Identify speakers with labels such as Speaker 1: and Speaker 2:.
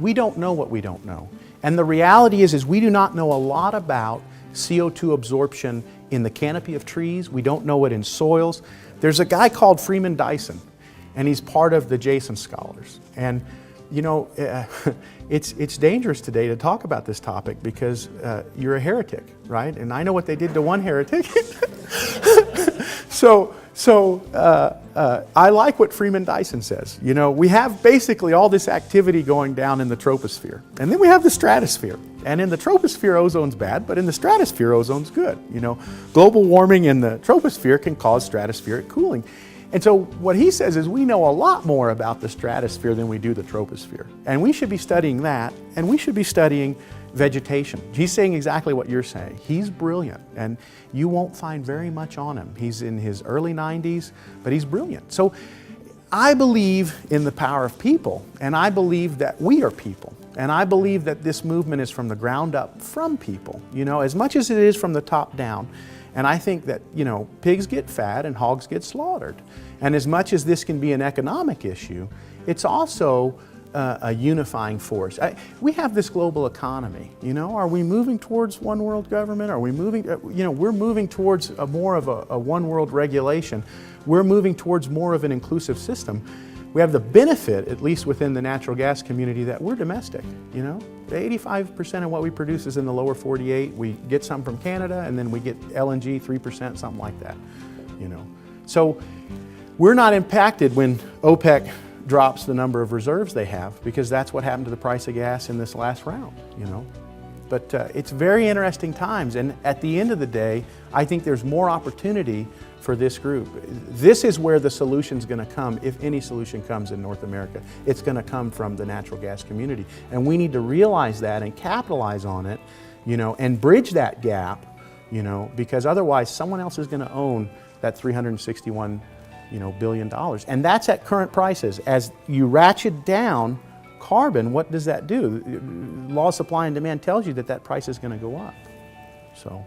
Speaker 1: we don't know what we don't know. And the reality is we do not know a lot about CO2 absorption in the canopy of trees. We don't know it in soils. There's a guy called Freeman Dyson, and he's part of the Jason Scholars. And you know, it's dangerous today to talk about this topic because you're a heretic, right? And I know what they did to one heretic. So I like what Freeman Dyson says. You know, we have basically all this activity going down in the troposphere, and then we have the stratosphere. And in the troposphere, ozone's bad, but in the stratosphere, ozone's good. You know, global warming in the troposphere can cause stratospheric cooling. And so what he says is we know a lot more about the stratosphere than we do the troposphere. And we should be studying that, and we should be studying vegetation. He's saying exactly what you're saying. He's brilliant, and you won't find very much on him. He's in his early 90s, but he's brilliant. So I believe in the power of people, and I believe that we are people. And I believe that this movement is from the ground up from people, you know, as much as it is from the top down. And I think that, you know, pigs get fat and hogs get slaughtered. And as much as this can be an economic issue, it's also a unifying force. We have this global economy, you know. Are we moving towards one world government? Are we moving, you know, we're moving towards more of a one world regulation. We're moving towards more of an inclusive system. We have the benefit, at least within the natural gas community, that we're domestic, you know. 85% of what we produce is in the lower 48. We get some from Canada, and then we get LNG, 3%, something like that, you know. So we're not impacted when OPEC drops the number of reserves they have, because that's what happened to the price of gas in this last round, you know. But it's very interesting times, and at the end of the day, I think there's more opportunity for this group. This is where the solution's going to come, if any solution comes in North America. It's going to come from the natural gas community, and we need to realize that and capitalize on it, you know, and bridge that gap, you know, because otherwise someone else is going to own that $361, you know, billion dollars, and that's at current prices. As you ratchet down carbon, what does that do? Law of supply and demand tells you that that price is going to go up. So.